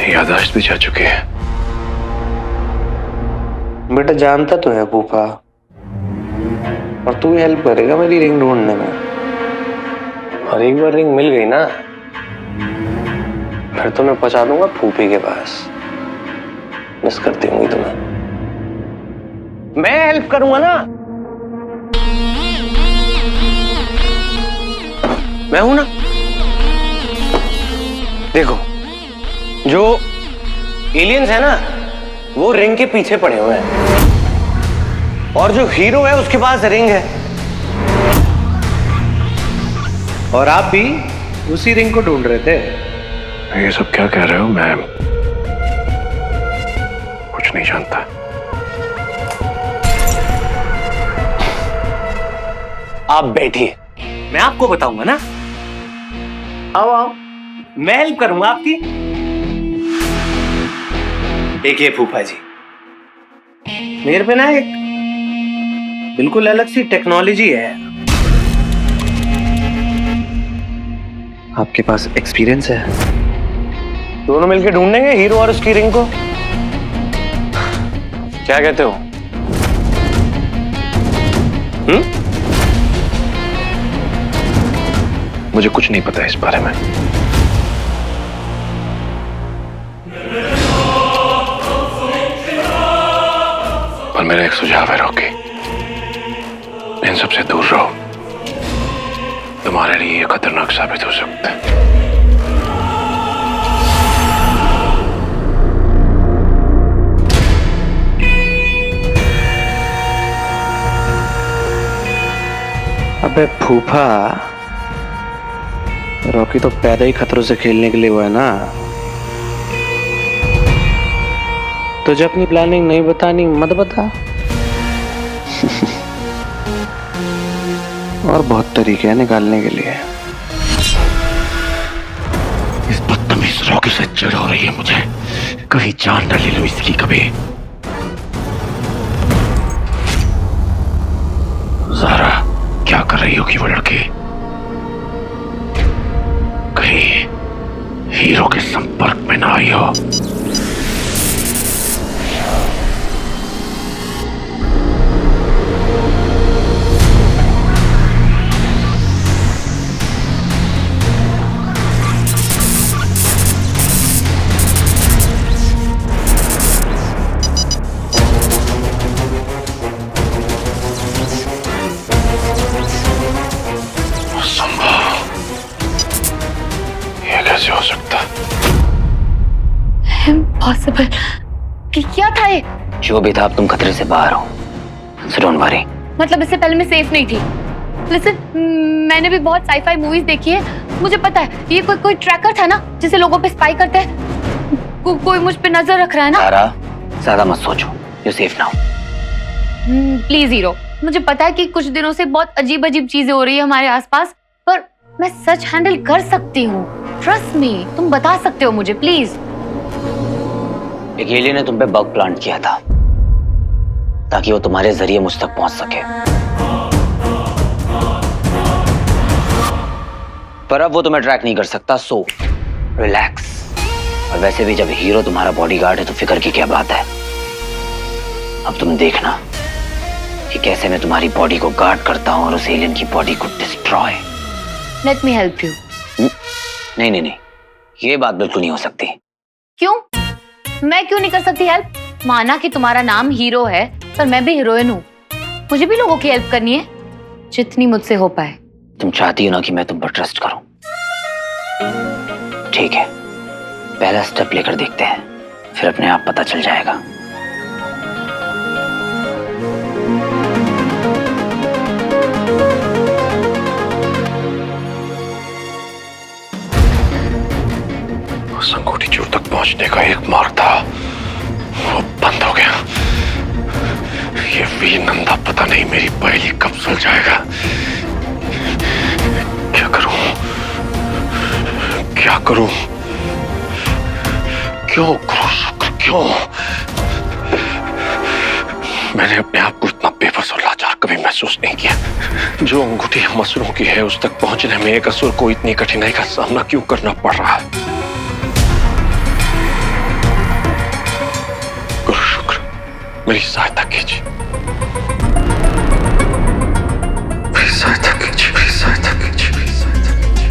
याददाश्त भी जा चुकी है। बेटा जानता तो है फूफा, और तू हेल्प करेगा मेरी रिंग ढूंढने में। और एक बार रिंग मिल गई ना, फिर तो मैं पहुंचा दूंगा फूफी के पास। मिस करती होंगी तुम्हें। मैं हेल्प करूंगा ना, मैं हूं ना। देखो, जो एलियंस है ना, वो रिंग के पीछे पड़े हुए हैं, और जो हीरो है उसके पास रिंग है। और आप भी उसी रिंग को ढूंढ रहे थे। ये सब क्या कह रहे हो? मैं कुछ नहीं जानता। आप बैठिए, मैं आपको बताऊंगा ना। आओ आओ, मैं हेल्प करूंगा आपकी। देखिए फूफा जी, मेरे पे ना एक बिल्कुल अलग सी टेक्नोलॉजी है। आपके पास एक्सपीरियंस है? दोनों मिलकर ढूंढेंगे हीरो और उसकी रिंग को। क्या कहते हो? मुझे कुछ नहीं पता इस बारे में। पर मेरा एक सुझाव है रॉकी, इन सबसे दूर रहो। तुम्हारे लिए ये खतरनाक साबित हो सकता है। अबे फूफा, रॉकी तो पैदा ही खतरों से खेलने के लिए हुआ है ना। तुझे अपनी प्लानिंग नहीं बतानी मत बता। और बहुत तरीके हैं निकालने के लिए। इस बदतमीज रॉकी से चिढ़ हो रही है मुझे। कहीं जान न ले लो इसकी कभी। ज़ारा, क्या कर रही होगी वो लड़की? कहीं हीरो के संपर्क में ना आई हो। कैसे हो सकता? इम्पॉसिबल। क्या था ये? जो भी था, अब तुम खतरे से बाहर हो। So don't worry. मतलब इससे पहले मैं सेफ नहीं थी। लिसन, मैंने भी बहुत साईफाई मूवीज देखी है, मुझे पता है ये कोई ट्रैकर था ना जिसे लोगों पे स्पाई करते हैं। कोई मुझ पे नजर रख रहा है ना। सारा, ज्यादा मत सोचो, you safe now. Please hero, मुझे पता है कि कुछ दिनों से बहुत अजीब अजीब चीजें हो रही है हमारे आसपास, पर मैं सच हैंडल कर सकती हूँ। ट्रस्ट मी, तुम बता सकते हो मुझे, प्लीज। एक एलियन ने तुम पे बग प्लांट किया था ताकि वो तुम्हारे जरिए मुझ तक पहुंच सके, पर अब वो तुम्हें ट्रैक नहीं कर सकता। So relax. और वैसे भी जब हीरो तुम्हारा बॉडीगार्ड है तो फिक्र की क्या बात है। अब तुम देखना कि कैसे मैं तुम्हारी बॉडी को गार्ड करता हूं और उस एलियन की बॉडी को destroy. Let me help you. नहीं नहीं नहीं, ये बात बिल्कुल नहीं हो सकती। क्यों? मैं क्यों नहीं कर सकती हेल्प? माना कि तुम्हारा नाम हीरो है, पर मैं भी हीरोइन हूँ। मुझे भी लोगों की हेल्प करनी है, जितनी मुझसे हो पाए। तुम चाहती हो ना कि मैं तुम पर ट्रस्ट करूं? ठीक है, पहला स्टेप लेकर देखते हैं, फिर अपने आप पता चल जाएगा। उस अंगूठी चोर तक पहुंचने का एक मार्ग था, वो बंद हो गया। ये वीर नंदा पता नहीं मेरी पहेली कब सुलझाएगा। क्या करूं? क्या करूं? क्यों करूं शुक्र, क्यों? मैंने अपने आप को इतना बेबस और लाचार कभी महसूस नहीं किया। जो अंगूठी हम असुरों की है, उस तक पहुंचने में एक असुर को इतनी कठिनाई का सामना क्यों करना पड़ रहा है? गुरु शुक्र, मेरी सहायता कीजिए, मेरी सहायता कीजिए, मेरी सहायता कीजिए, मेरी सहायता कीजिए।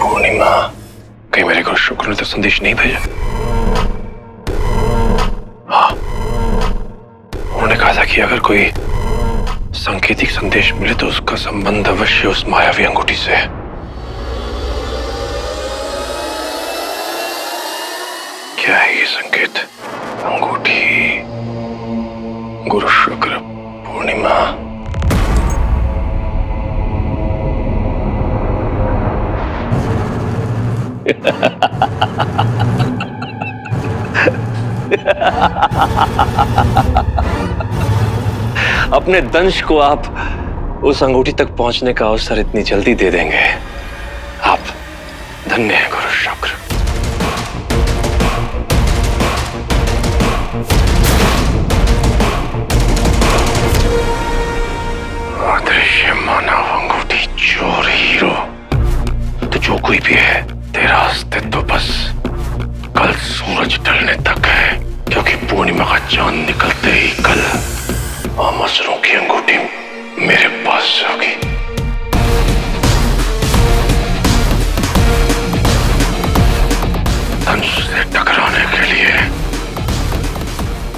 पूर्णिमा, कहीं मेरे गुरु शुक्र ने तो संदेश नहीं भेजा? हाँ, उन्होंने कहा था कि अगर कोई सांकेतिक संदेश मिले तो उसका संबंध अवश्य उस मायावी अंगूठी से है। क्या है ये संकेत? अंगूठी, गुरु शुक्र, पूर्णिमा। अपने दंश को आप उस अंगूठी तक पहुंचने का अवसर इतनी जल्दी दे देंगे। आप धन्य हैं गुरु शुक्र। अदृश्य मानव अंगूठी चोर हीरो, तो जो कोई भी है, तेरा अस्तित्व तो बस कल सूरज ढलने तक है, क्योंकि पूर्णिमा का चांद निकलते ही कल असुरों की अंगूठी मेरे पास होगी। धनुष से टकराने के लिए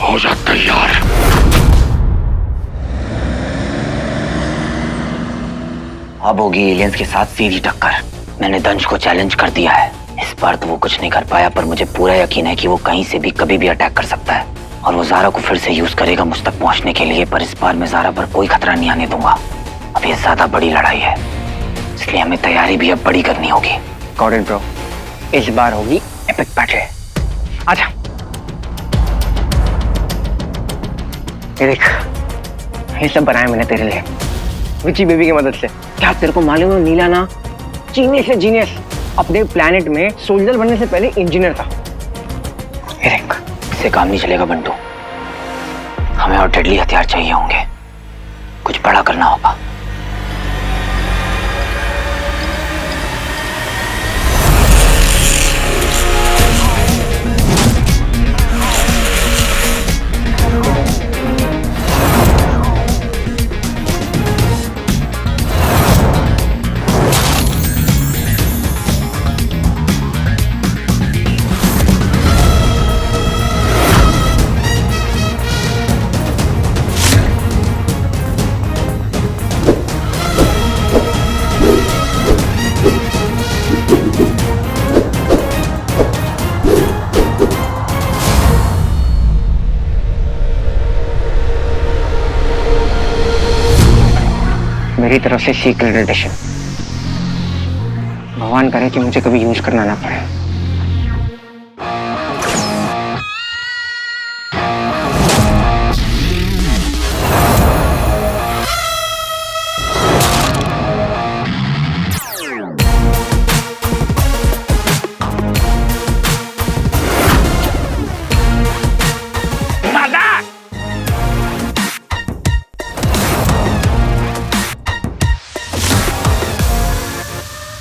हो जा तैयार। अब होगी एलियंस के साथ सीधी टक्कर। मैंने दंश को चैलेंज कर दिया है। इस बार तो वो कुछ नहीं कर पाया, पर मुझे पूरा यकीन है कि वो कहीं से भी कभी भी अटैक कर सकता है और वो ज़ारा को फिर से यूज करेगा मुझ तक पहुंचने के लिए। पर इस बार मैं ज़ारा पर कोई खतरा नहीं आने दूंगा। अब ये ज्यादा बड़ी लड़ाई है, इसलिए हमें तैयारी भी अब बड़ी करनी होगी। गॉट इट ब्रो, इस बार होगी एपिक बैटल। आजा। ये देख, ये सब बनाया मैंने तेरे लिए विची बेबी की मदद से। क्या तेरे को मालूम है नीला ना जीनियस है, जीनियस। अपने प्लेनेट में सोल्जर बनने से पहले इंजीनियर था। ये देख, इससे काम नहीं चलेगा बंटू, हमें और डेडली हथियार चाहिए होंगे। कुछ बड़ा करना होगा। मेरी तरफ से सीक्रेट एडिशन। भगवान करे कि मुझे कभी यूज करना ना पड़े।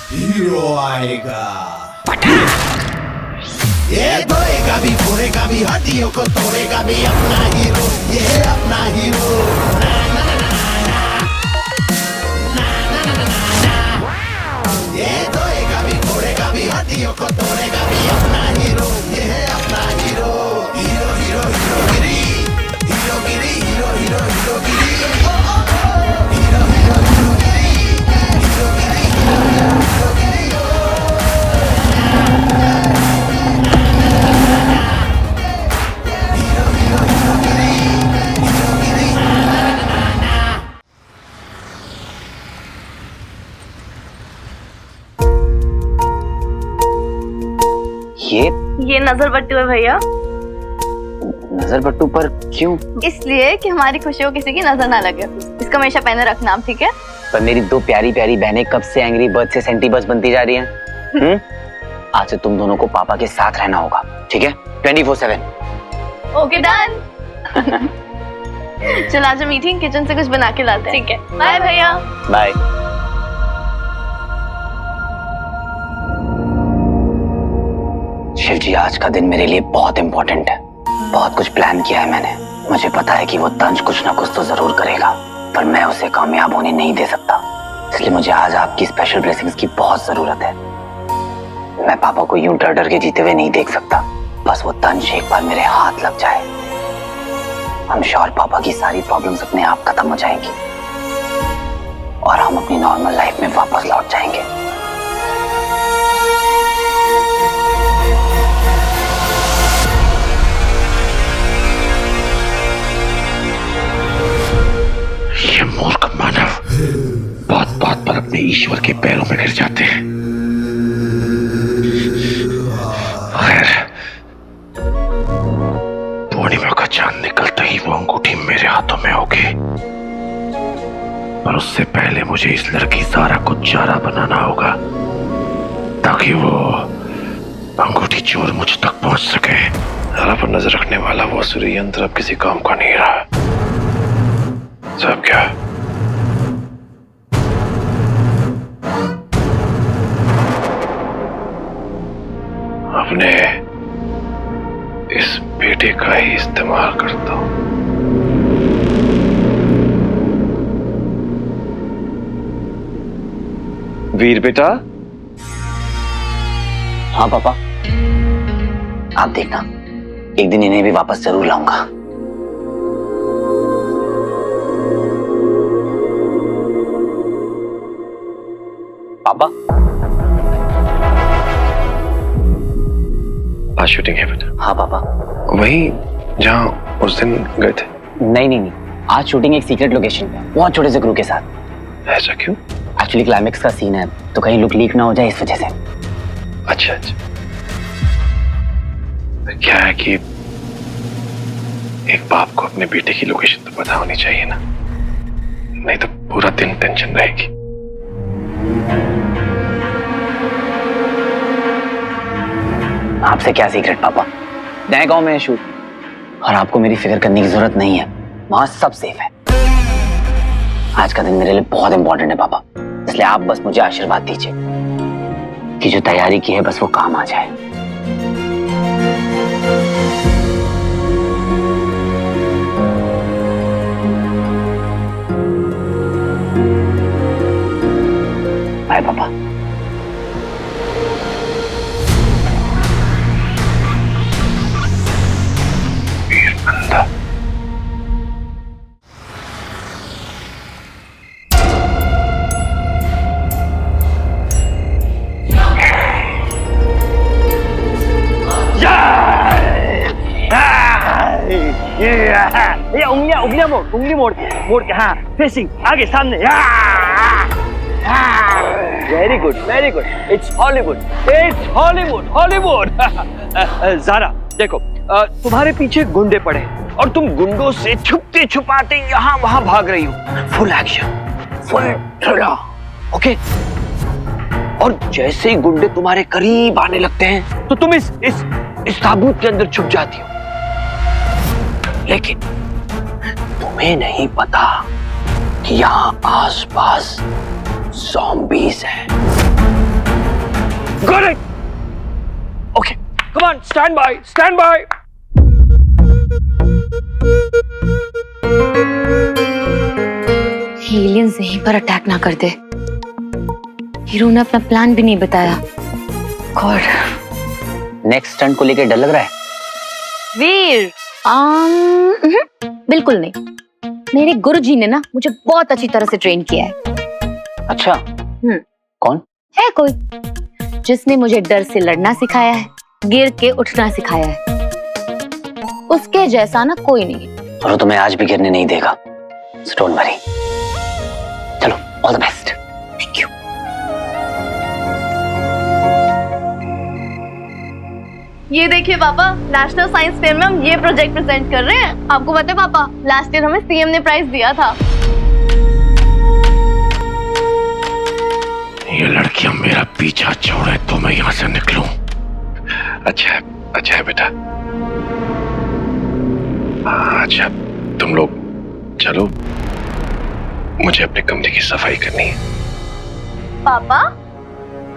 हीरो आएगा, ये धोएगा भी, फोड़ेगा भी, हड्डियों को तोड़ेगा भी, अपना हीरो, ये है अपना हीरो। ना ना ना ना ना, ना ना ना ना ना, ये धोएगा भी, फोड़ेगा भी, हड्डियों को तोड़ेगा भी, अपना हीरो, ये है अपना हीरो। हीरो हीरो हीरो गिरी, हीरो गिरी, हीरो हीरो हीरो गिरी, हीरो हीरो हीरो गिरी, हीरो गिरी, हीरो हीरो गिरी। ये नजर बट्टू है भैया। नजर बट्टू पर क्यों? इसलिए कि हमारी खुशियों किसी की नजर ना लगे। इसका हमेशा पहने रखना आप, ठीक है? पर मेरी दो प्यारी प्यारी बहनें कब से एंग्री बर्ड से सेंटी बर्ड्स बनती जा रही हैं? आज से तुम दोनों को पापा के साथ रहना होगा, ठीक है? 24/7। Okay done. चल आज हम मीटिंग किचन से कुछ बना के लाते हैं। ठीक है, बाय भैया। बाय। शिव जी, आज का दिन मेरे लिए बहुत इंपॉर्टेंट है। बहुत कुछ प्लान किया है मैंने। मुझे पता है कि वो तंज कुछ ना कुछ तो जरूर करेगा, पर मैं उसे कामयाब होने नहीं दे सकता। इसलिए मुझे आज आपकी स्पेशल ब्लेसिंग्स की बहुत जरूरत है। मैं पापा को यूं डर डर के जीते हुए नहीं देख सकता। बस वो तंज एक बार मेरे हाथ लग जाए, हम श्योर पापा की सारी प्रॉब्लम्स अपने आप खत्म हो जाएंगी और हम अपनी नॉर्मल लाइफ में वापस लौट जाएंगे। ये मूर्ख मानव बात बात पर अपने ईश्वर के पैरों में गिर जाते हैं। खैर, पूर्णिमा का चांद निकलते ही वो अंगूठी मेरे हाथों में होगी, पर उससे पहले मुझे इस लड़की सारा को चारा बनाना होगा ताकि वो अंगूठी चोर मुझ तक पहुंच सके। सारा पर नजर रखने वाला वो असुरी यंत्र अब किसी काम का नहीं रहा। सब क्या अपने इस बेटे का ही इस्तेमाल करता हूं। वीर बेटा। हाँ पापा, आप देखना एक दिन इन्हें भी वापस जरूर लाऊंगा। पापा, आज शूटिंग है बेटा? हाँ पापा। वही जहाँ उस दिन गए थे? नहीं नहीं नहीं, आज शूटिंग एक सीक्रेट लोकेशन पे, बहुत छोटे से क्रू के साथ। ऐसा क्यों? एक्चुअली क्लाइमेक्स का सीन है, तो कहीं लुक लीक ना हो जाए इस वजह से। अच्छा अच्छा। क्या है कि एक बाप को अपने बेटे की लोकेशन तो पता होनी चाहिए ना, नहीं तो पूरा दिन टेंशन रहेगी। आपसे क्या सीक्रेट पापा, नए गांव में है शूट और आपको मेरी फिक्र करने की जरूरत नहीं है, वहां सब सेफ है। आज का दिन मेरे लिए बहुत इंपॉर्टेंट है पापा, इसलिए आप बस मुझे आशीर्वाद दीजिए कि जो तैयारी की है बस वो काम आ जाए। बाय पापा। ये उंगलियां उंगलियां मोड़, उंगली मोड़ के हाँ, फेसिंग आगे सामने। Very good very good, it's Hollywood, it's Hollywood Hollywood. ज़ारा देखो, तुम्हारे पीछे गुंडे पड़े और तुम गुंडों से छुपते छुपाते यहाँ वहां भाग रही हो। Full action, full thriller, okay. और जैसे ही गुंडे तुम्हारे करीब आने लगते हैं तो तुम इस ताबूत के अंदर छुप जाती हो, लेकिन तुम्हें नहीं पता कि यहाँ आसपास ज़ॉम्बीज़ हैं। Got it? Okay, come on, stand by, stand by. Aliens यहीं पर अटैक ना कर दे। हीरो ने अपना प्लान भी नहीं बताया। गॉड। नेक्स्ट स्टंट को लेकर डर लग रहा है? वीर, बिल्कुल नहीं। मेरे गुरुजी ने ना मुझे बहुत अच्छी तरह से ट्रेन किया है। अच्छा, कौन है? कोई जिसने मुझे डर से लड़ना सिखाया है, गिर के उठना सिखाया है। उसके जैसा ना कोई नहीं। और वो तुम्हें आज भी गिरने नहीं देगा। So don't worry. चलो, all the best. Thank you. ये देखिए पापा, नेशनल साइंस फेयर में हम ये प्रोजेक्ट प्रेजेंट कर रहे हैं। आपको पता है पापा, लास्ट ईयर हमें सीएम ने प्राइज दिया था। ये लड़कियां मेरा पीछा छोड़े तो मैं यहाँ से निकलूं। अच्छा है बेटा। अच्छा, तुम लोग चलो, मुझे अपने कमरे की सफाई करनी है। पापा,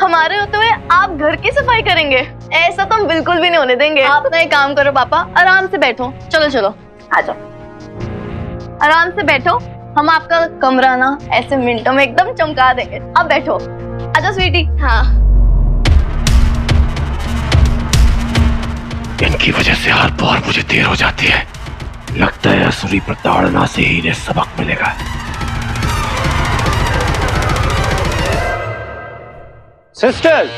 हमारे होते हुए आप घर की सफाई करेंगे? ऐसा तो हम बिल्कुल भी नहीं होने देंगे। आप ना एक काम करो पापा, आराम से बैठो। चलो आ जाओ, आराम से बैठो। हम आपका कमरा ना ऐसे मिनटों में एकदम चमका देंगे। अब बैठो, आजा स्वीटी। हाँ, इनकी वजह से हर बार मुझे देर हो जाती है। लगता है असुरी पर दौड़ना से ही इन्हें सबक मिलेगा। सिस्टर,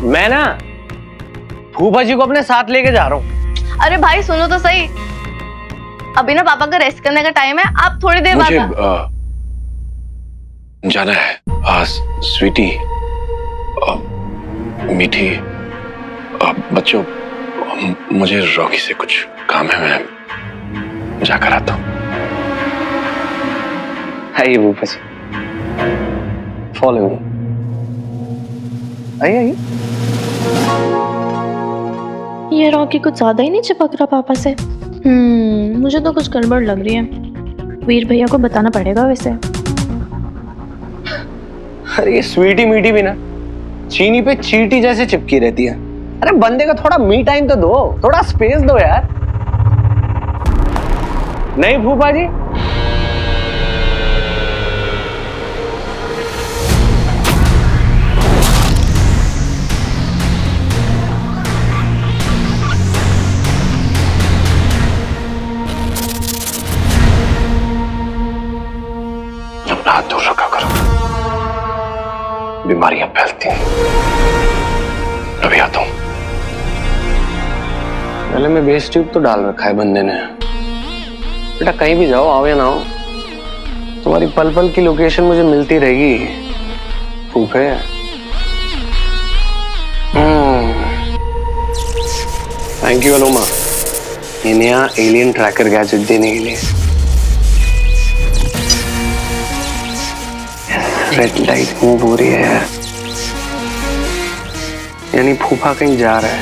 मैं ना फूफा जी को अपने साथ लेके जा रहा हूँ। अरे भाई सुनो तो सही, अभी ना पापा का रेस्ट करने का टाइम है। आप थोड़ी देर बाद जाना है। स्वीटी, मीठी, बच्चों, मुझे रॉकी से कुछ काम है, मैं जाकर आता हूँ। आइए फूफा जी, फॉलो मी। आइए। ये रॉकी कुछ ज्यादा ही नहीं चिपक रहा पापा से। मुझे तो कुछ गड़बड़ लग रही है। वीर भैया को बताना पड़ेगा वैसे। अरे ये स्वीटी मीठी भी ना चीनी पे चींटी जैसे चिपकी रहती है। अरे बंदे का थोड़ा मी टाइम तो दो, थोड़ा स्पेस दो यार। नहीं फूफा जी? अपना हाथ दूर रखा करो, बीमारियां फैलती हैं। अभी आता हूं। पहले में बेस ट्यूब तो डाल रखा है बंदे ने। बेटा कहीं भी जाओ, आओ या ना हो, तुम्हारी पल पल की लोकेशन मुझे मिलती रहेगी फूफे। थैंक यू अनुमा, ये नया एलियन ट्रैकर गैजेट देने के लिए। रेड लाइट मूव हो रही है यार, यानी फूफा कहीं जा रहा है,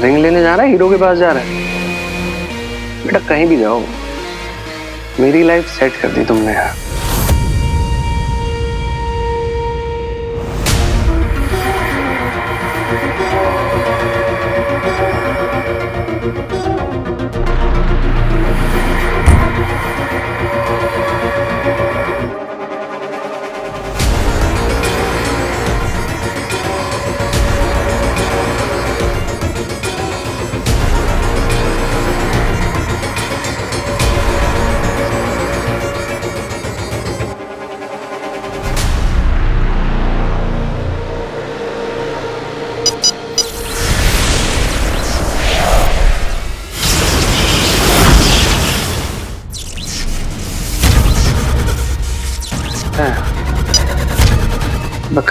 रिंग लेने जा रहा है, हीरो के पास जा रहा है। बेटा कहीं भी जाओ, मेरी लाइफ सेट कर दी तुमने यार।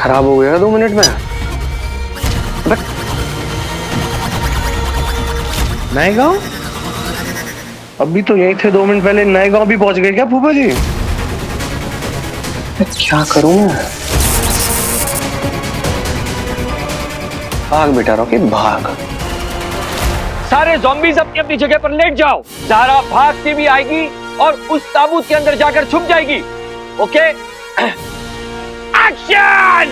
खराब हो गया 2 मिनट में। नए गांव? अभी तो यही थे 2 मिनट पहले, नए गांव भी पहुंच गए क्या फूफा जी? क्या करूं मैं? भाग बेटा रॉकी भाग। सारे ज़ॉम्बीज़ अपनी अपनी जगह पर लेट जाओ। सारा भागती भी आएगी और उस ताबूत के अंदर जाकर छुप जाएगी। ओके? एक्शन!